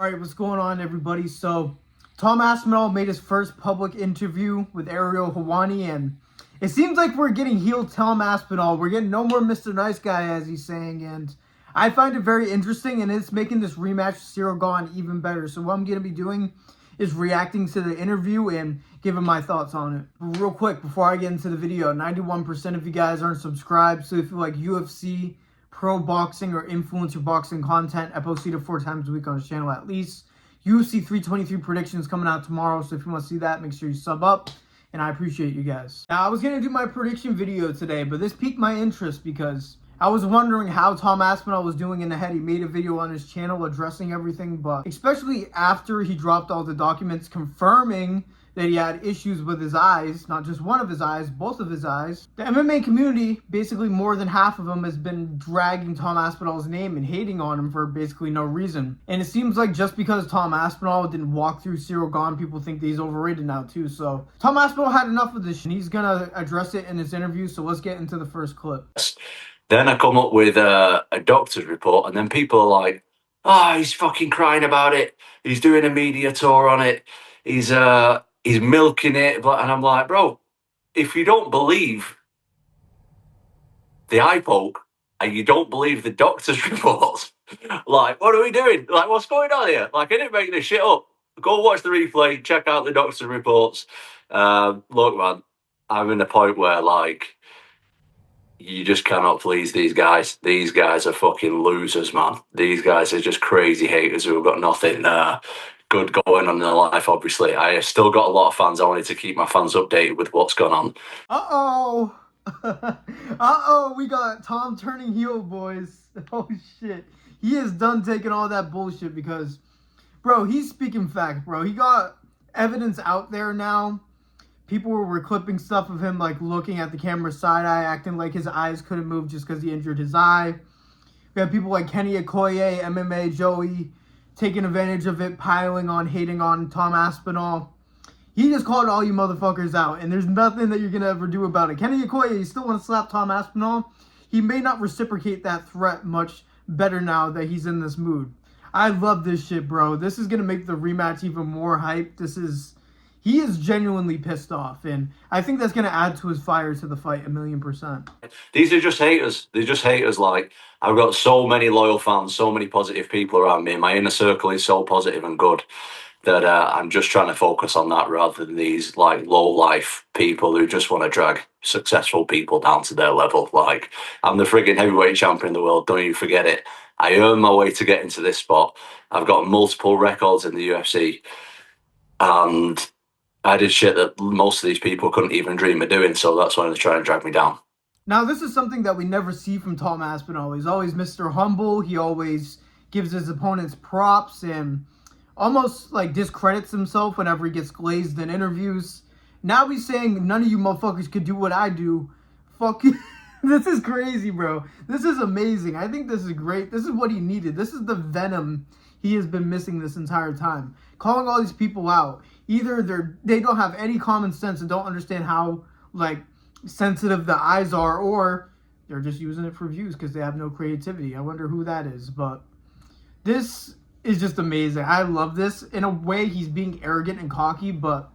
All right, what's going on, everybody? So, Tom Aspinall made his first public interview with Ariel Helwani, and it seems like we're getting healed Tom Aspinall. We're getting no more Mr. Nice Guy, as he's saying, and I find it very interesting, and it's making this rematch with Ciryl Gane even better. So what I'm going to be doing is reacting to the interview and giving my thoughts on it. Real quick, before I get into the video, 91% of you guys aren't subscribed, so if you like UFC, pro boxing, or influencer boxing content, I post it 4 times a week on the channel at least. UFC 323 predictions coming out tomorrow, so if you want to see that, make sure you sub up, and I appreciate you guys. Now, I was going to do my prediction video today, but this piqued my interest because I was wondering how Tom Aspinall was doing in the head. He made a video on his channel addressing everything, but especially after he dropped all the documents confirming that he had issues with his eyes, not just one of his eyes, both of his eyes. The MMA community, basically more than half of them, has been dragging Tom Aspinall's name and hating on him for basically no reason. And it seems like just because Tom Aspinall didn't walk through Ciryl Gane, people think that he's overrated now too. So Tom Aspinall had enough of this, and he's gonna address it in his interview. So let's get into the first clip. Then I come up with a doctor's report, and then people are like, "Oh, he's fucking crying about it. He's doing a media tour on it. He's milking it." And I'm like, bro, if you don't believe the eye poke and you don't believe the doctor's reports, like, what are we doing? Like, what's going on here? Like, I didn't make this shit up. Go watch the replay, check out the doctor's reports. Look, man, I'm in a point where, like, you just cannot please these guys. These guys are fucking losers, man. These guys are just crazy haters who have got nothing good going on in their life, obviously. I have still got a lot of fans. I wanted to keep my fans updated with what's going on. Uh-oh. Uh-oh, we got Tom turning heel, boys. Oh, shit. He is done taking all that bullshit because, bro, he's speaking facts, bro. He got evidence out there now. People were clipping stuff of him, like, looking at the camera side-eye, acting like his eyes couldn't move just because he injured his eye. We have people like Kenny Okoye, MMA Joey, taking advantage of it, piling on, hating on Tom Aspinall. He just called all you motherfuckers out, and there's nothing that you're going to ever do about it. Kenny Okoye, you still want to slap Tom Aspinall? He may not reciprocate that threat much better now that he's in this mood. I love this shit, bro. This is going to make the rematch even more hype. He is genuinely pissed off, and I think that's going to add to his fire to the fight 1,000,000%. These are just haters. They're just haters. Like, I've got so many loyal fans, so many positive people around me. My inner circle is so positive and good that I'm just trying to focus on that rather than these, like, low-life people who just want to drag successful people down to their level. Like, I'm the friggin' heavyweight champion in the world. Don't you forget it. I earned my way to get into this spot. I've got multiple records in the UFC, and I did shit that most of these people couldn't even dream of doing, so that's why they're trying to drag me down. Now, this is something that we never see from Tom Aspinall. He's always Mr. Humble. He always gives his opponents props and almost, like, discredits himself whenever he gets glazed in interviews. Now he's saying, none of you motherfuckers could do what I do. Fuck you. This is crazy, bro. This is amazing. I think this is great. This is what he needed. This is the venom he has been missing this entire time. Calling all these people out. Either they don't have any common sense and don't understand how, like, sensitive the eyes are, or they're just using it for views because they have no creativity. I wonder who that is, but this is just amazing. I love this. In a way, he's being arrogant and cocky, but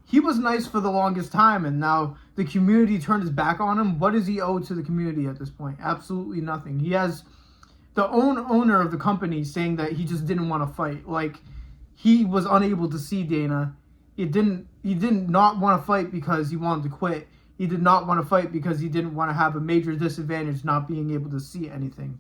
he was nice for the longest time, and now the community turned his back on him. What does he owe to the community at this point? Absolutely nothing. He has the owner of the company saying that he just didn't want to fight. Like, he was unable to see Dana. He did not want to fight because he wanted to quit. He did not want to fight because he didn't want to have a major disadvantage not being able to see anything.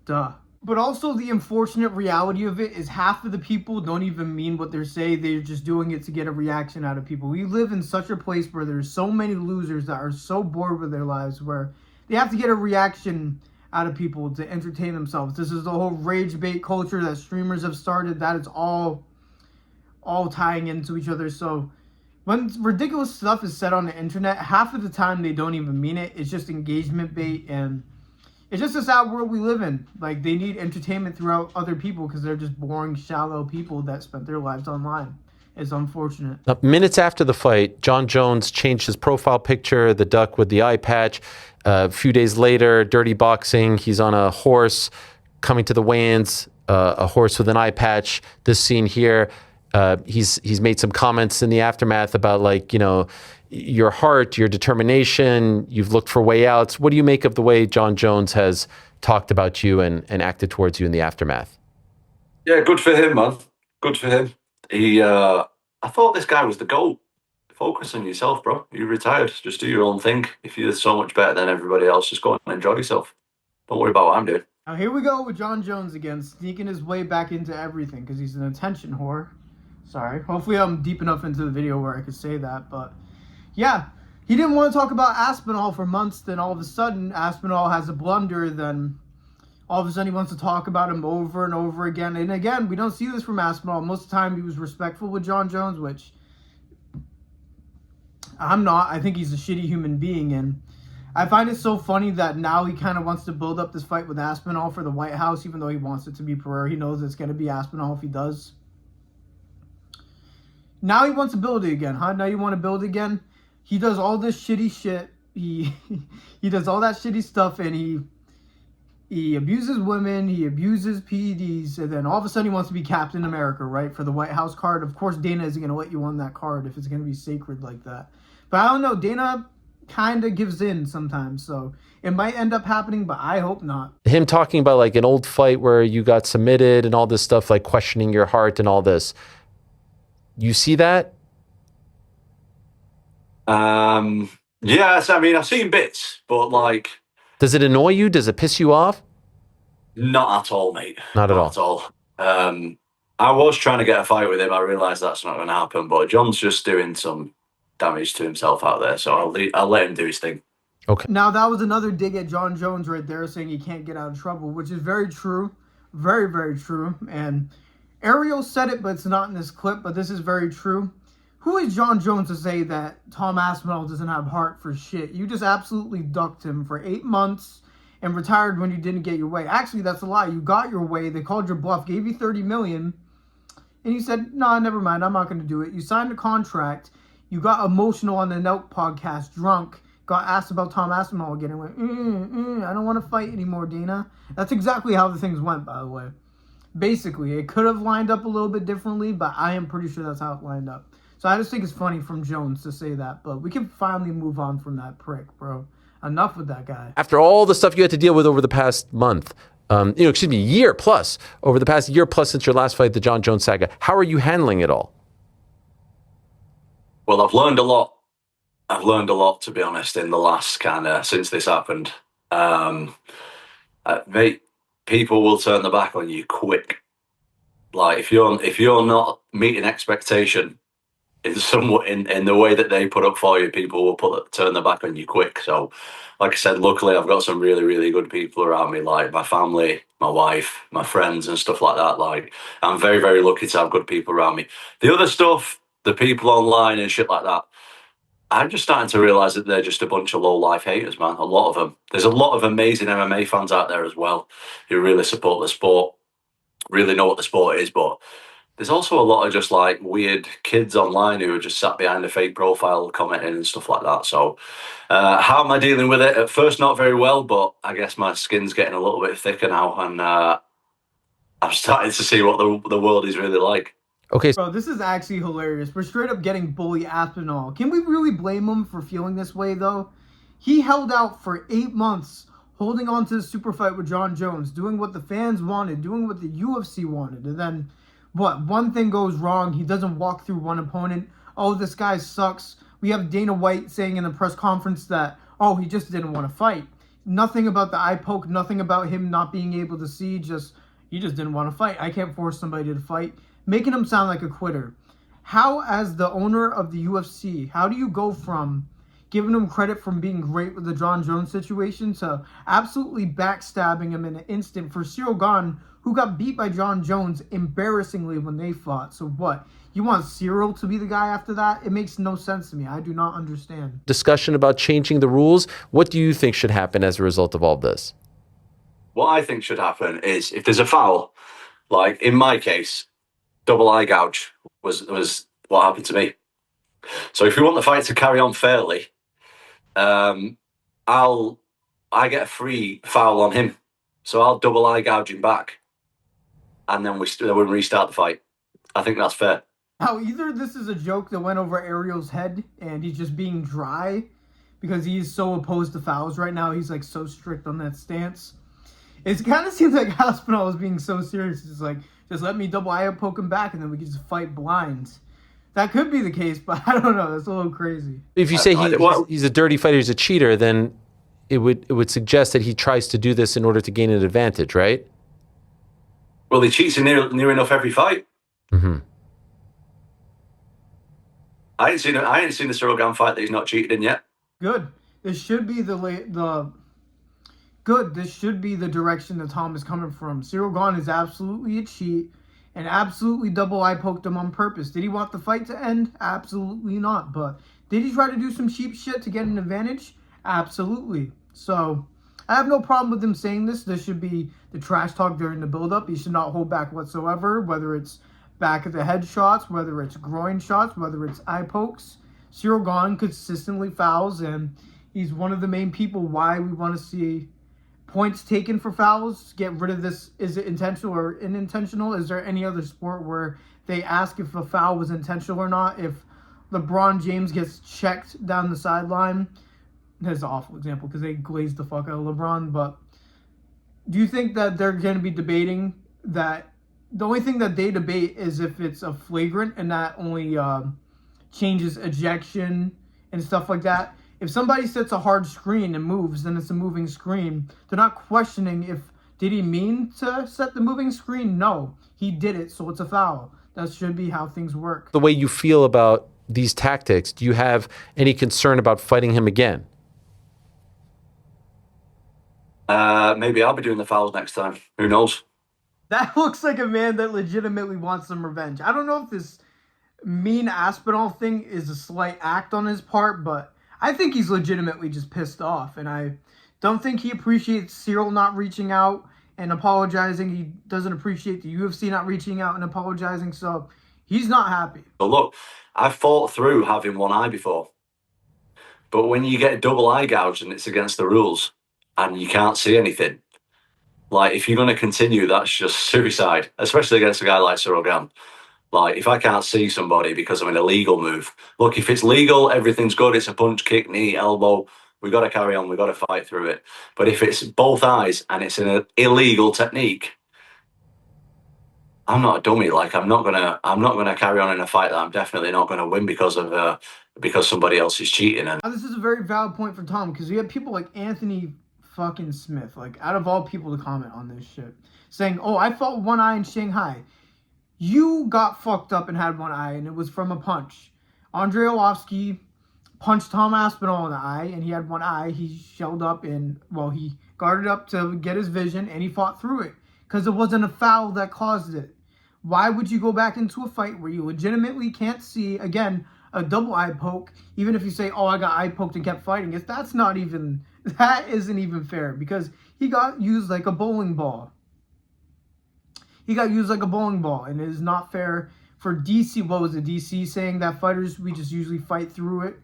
Duh. But also the unfortunate reality of it is half of the people don't even mean what they're saying. They're just doing it to get a reaction out of people. We live in such a place where there's so many losers that are so bored with their lives where they have to get a reaction out of people to entertain themselves. This is the whole rage bait culture that streamers have started. That is all tying into each other. So when ridiculous stuff is said on the internet, half of the time they don't even mean it. It's just engagement bait, and it's just a sad world we live in. Like, they need entertainment throughout other people because they're just boring, shallow people that spent their lives online. It's unfortunate. Minutes after the fight, Jon Jones changed his profile picture, the duck with the eye patch. A few days later, Dirty Boxing, he's on a horse coming to the weigh-ins. a horse with an eye patch. This scene here, he's made some comments in the aftermath about, like, you know, your heart, your determination. You've looked for way outs. What do you make of the way Jon Jones has talked about you and acted towards you in the aftermath? Yeah, good for him, man. Good for him. I thought this guy was the GOAT. Focus on yourself, bro. You retired. Just do your own thing. If you're so much better than everybody else, just go and enjoy yourself. Don't worry about what I'm doing. Now here we go with Jon Jones again, sneaking his way back into everything because he's an attention whore. Sorry. Hopefully I'm deep enough into the video where I could say that, but yeah. He didn't want to talk about Aspinall for months, then all of a sudden Aspinall has a blunder, then all of a sudden he wants to talk about him over and over again. And again, we don't see this from Aspinall. Most of the time he was respectful with Jon Jones, which I'm not. I think he's a shitty human being, and I find it so funny that now he kind of wants to build up this fight with Aspinall for the White House, even though he wants it to be Pereira. He knows it's going to be Aspinall if he does. Now he wants to build it again, huh? Now you want to build again? He does all this shitty shit. He does all that shitty stuff, and he abuses women, he abuses PEDs, and then all of a sudden he wants to be Captain America, right? For the White House card. Of course, Dana isn't going to let you on that card if it's going to be sacred like that. But I don't know, Dana kind of gives in sometimes, so it might end up happening, but I hope not. Him talking about, like, an old fight where you got submitted and all this stuff, like questioning your heart and all this. You see that? Yes, I mean, I've seen bits, but, like... Does it annoy you? Does it piss you off? Not at all, mate. Not at all. At all. I was trying to get a fight with him. I realised that's not going to happen, but Jon's just doing some damage to himself out there, so I'll let him do his thing. Okay. Now, that was another dig at Jon Jones right there, saying he can't get out of trouble, which is very true. Very, very true. And Ariel said it, but it's not in this clip, but this is very true. Who is Jon Jones to say that Tom Aspinall doesn't have heart for shit? You just absolutely ducked him for 8 months and retired when you didn't get your way. Actually, that's a lie. You got your way. They called your bluff, gave you $30 million, and you said, "Nah, never mind. I'm not going to do it." You signed a contract. You got emotional on the Nelk podcast, drunk, got asked about Tom Aspinall again, and went, I don't want to fight anymore, Dana. That's exactly how the things went, by the way. Basically, it could have lined up a little bit differently, but I am pretty sure that's how it lined up. So I just think it's funny from Jones to say that, but we can finally move on from that prick, bro. Enough with that guy. After all the stuff you had to deal with over the past month, year plus, over the past year plus since your last fight, the Jon Jones saga, how are you handling it all? Well, I've learned a lot. To be honest, in the last since this happened. Mate, people will turn their back on you quick. Like, if you're not meeting expectation in the way that they put up for you, people will turn their back on you quick. So, like I said, luckily I've got some really, really good people around me, like my family, my wife, my friends, and stuff like that. Like, I'm very, very lucky to have good people around me. The other stuff, the people online and shit like that, I'm just starting to realise that they're just a bunch of low-life haters, man. A lot of them. There's a lot of amazing MMA fans out there as well who really support the sport, really know what the sport is, but there's also a lot of just like weird kids online who are just sat behind a fake profile commenting and stuff like that. So how am I dealing with it? At first, not very well, but I guess my skin's getting a little bit thicker now, and I'm starting to see what the world is really like. Okay. Bro, this is actually hilarious. We're straight up getting bully Aspinall. Can we really blame him for feeling this way, though? He held out for 8 months, holding on to the super fight with Jon Jones, doing what the fans wanted, doing what the UFC wanted, and then what? One thing goes wrong. He doesn't walk through one opponent. Oh, this guy sucks. We have Dana White saying in the press conference that, oh, he just didn't want to fight. Nothing about the eye poke, nothing about him not being able to see, he just didn't want to fight. I can't force somebody to fight. Making him sound like a quitter. How, as the owner of the UFC, how do you go from giving him credit from being great with the Jon Jones situation to absolutely backstabbing him in an instant for Cyril Gane, who got beat by Jon Jones embarrassingly when they fought? So what? You want Cyril to be the guy after that? It makes no sense to me. I do not understand. Discussion about changing the rules. What do you think should happen as a result of all this? What I think should happen is, if there's a foul, like in my case, double eye gouge was what happened to me. So if you want the fight to carry on fairly, I get a free foul on him. So I'll double eye gouge him back. and then they wouldn't restart the fight. I think that's fair. Now, either this is a joke that went over Ariel's head and he's just being dry because he's so opposed to fouls right now. He's like so strict on that stance. It kind of seems like Aspinall is being so serious. It's like, just let me double eye poke him back and then we can just fight blind. That could be the case, but I don't know. That's a little crazy. If you say he's a dirty fighter, he's a cheater, then it would suggest that he tries to do this in order to gain an advantage, right? Well, he cheats in near enough every fight. Mm-hmm. I ain't seen a Cyril Gane fight that he's not cheated in yet. Good. This should be This should be the direction that Tom is coming from. Cyril Gane is absolutely a cheat and absolutely double eye poked him on purpose. Did he want the fight to end? Absolutely not. But did he try to do some cheap shit to get an advantage? Absolutely. So I have no problem with him saying this. This should be the trash talk during the build-up. He should not hold back whatsoever, whether it's back of the head shots, whether it's groin shots, whether it's eye pokes. Cyril Gane consistently fouls, and he's one of the main people why we want to see points taken for fouls. Get rid of this. Is it intentional or unintentional? Is there any other sport where they ask if a foul was intentional or not? If LeBron James gets checked down the sideline, that's an awful example because they glazed the fuck out of LeBron. But do you think that they're going to be debating that? The only thing that they debate is if it's a flagrant, and that only changes ejection and stuff like that. If somebody sets a hard screen and moves, then it's a moving screen. They're not questioning if did he mean to set the moving screen? No, he did it, so it's a foul. That should be how things work. The way you feel about these tactics, do you have any concern about fighting him again? Maybe I'll be doing the fouls next time. Who knows? That looks like a man that legitimately wants some revenge. I don't know if this mean Aspinall thing is a slight act on his part, but I think he's legitimately just pissed off. And I don't think he appreciates Cyril not reaching out and apologizing. He doesn't appreciate the UFC not reaching out and apologizing. So he's not happy. But look, I fought through having one eye before. But when you get double eye gouged and it's against the rules and you can't see anything, like, if you're going to continue, that's just suicide, especially against a guy like Cyril Gane. Like, if I can't see somebody because of an illegal move, look, if it's legal, everything's good. It's a punch, kick, knee, elbow. We got to carry on. We got to fight through it. But if it's both eyes and it's an illegal technique, I'm not a dummy. Like, I'm not gonna carry on in a fight that I'm definitely not gonna win because somebody else is cheating. And now, this is a very valid point for Tom because we have people like Anthony fucking Smith, like out of all people to comment on this shit, saying, "Oh, I fought one eye in Shanghai. You got fucked up and had one eye, and it was from a punch. Andrei Arlovski punched Tom Aspinall in the eye, and he had one eye. He shelled up and, well, he guarded up to get his vision, and he fought through it because it wasn't a foul that caused it. Why would you go back into a fight where you legitimately can't see, again, a double eye poke, even if you say, oh, I got eye poked and kept fighting? That isn't even fair because he got used like a bowling ball. He got used like a bowling ball, and it is not fair for DC. What was it? DC saying that fighters, we just usually fight through it.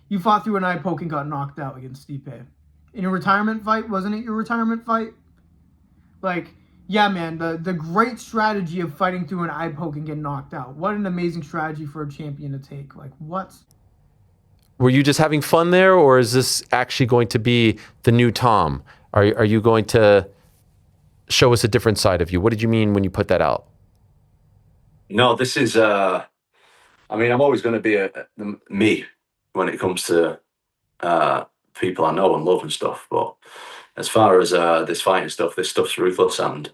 You fought through an eye poke and got knocked out against Stipe. In your retirement fight, wasn't it your retirement fight? Like, yeah, man, the great strategy of fighting through an eye poke and getting knocked out. What an amazing strategy for a champion to take. Like, what? Were you just having fun there, or is this actually going to be the new Tom? Are you going to show us a different side of you? What did you mean when you put that out? No, this is, I mean, I'm always going to be me when it comes to people I know and love and stuff. But as far as this fighting stuff, this stuff's ruthless. And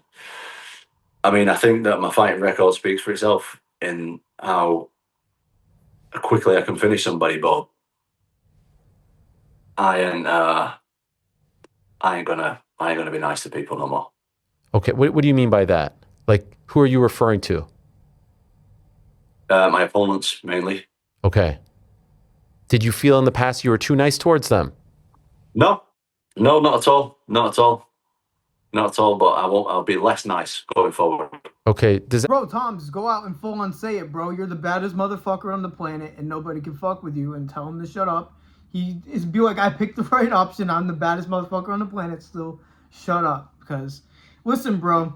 I mean, I think that my fighting record speaks for itself in how quickly I can finish somebody, but I ain't gonna be nice to people no more. Okay, what do you mean by that? Like, who are you referring to? My opponents, mainly. Okay. Did you feel in the past you were too nice towards them? No, not at all. Not at all. Not at all, but I'll be less nice going forward. Okay. Bro, Tom, just go out and full on say it, bro. You're the baddest motherfucker on the planet, and nobody can fuck with you, and tell him to shut up. Be like, I picked the right option. I'm the baddest motherfucker on the planet. Still, shut up. Because, listen, bro,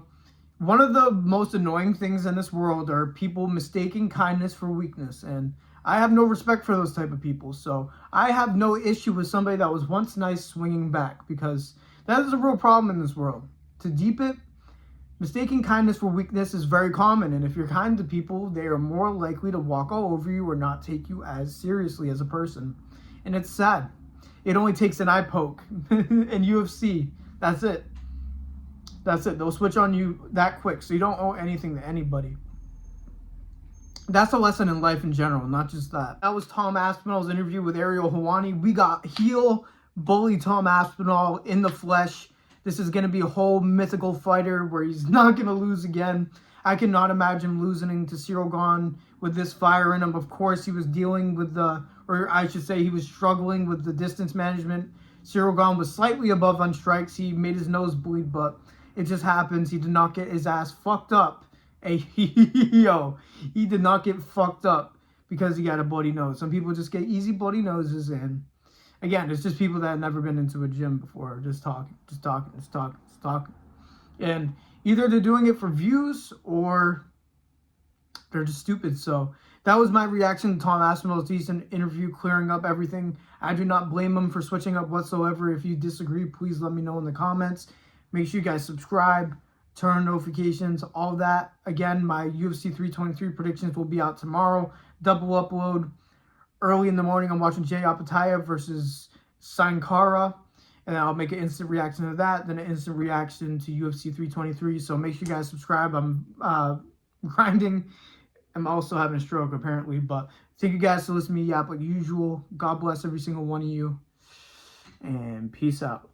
one of the most annoying things in this world are people mistaking kindness for weakness, and I have no respect for those type of people. So I have no issue with somebody that was once nice swinging back, because that is a real problem in this world. To deep it, mistaking kindness for weakness is very common, and if you're kind to people, they are more likely to walk all over you or not take you as seriously as a person. And it's sad. It only takes an eye poke in UFC. That's it. That's it. They'll switch on you that quick, so you don't owe anything to anybody. That's a lesson in life in general, not just that. That was Tom Aspinall's interview with Ariel Helwani. We got heel bully Tom Aspinall in the flesh. This is going to be a whole mythical fighter where he's not going to lose again. I cannot imagine him losing to Ciryl Gane with this fire in him. Of course, he was dealing with or I should say he was struggling with the distance management. Ciryl Gane was slightly above on strikes. He made his nose bleed, but it just happens. He did not get his ass fucked up. Yo, he did not get fucked up because he got a bloody nose. Some people just get easy bloody noses, and again, it's just people that have never been into a gym before, just talking. And either they're doing it for views or they're just stupid. So that was my reaction to Tom Aspinall's decent interview, clearing up everything. I do not blame him for switching up whatsoever. If you disagree, please let me know in the comments. Make sure you guys subscribe, turn on notifications, all that. Again, my UFC 323 predictions will be out tomorrow. Double upload. Early in the morning, I'm watching Jay Apataya versus Sankara. And I'll make an instant reaction to that, then an instant reaction to UFC 323. So make sure you guys subscribe. I'm grinding. I'm also having a stroke, apparently. But thank you guys for listening to me yap like usual. God bless every single one of you. And peace out.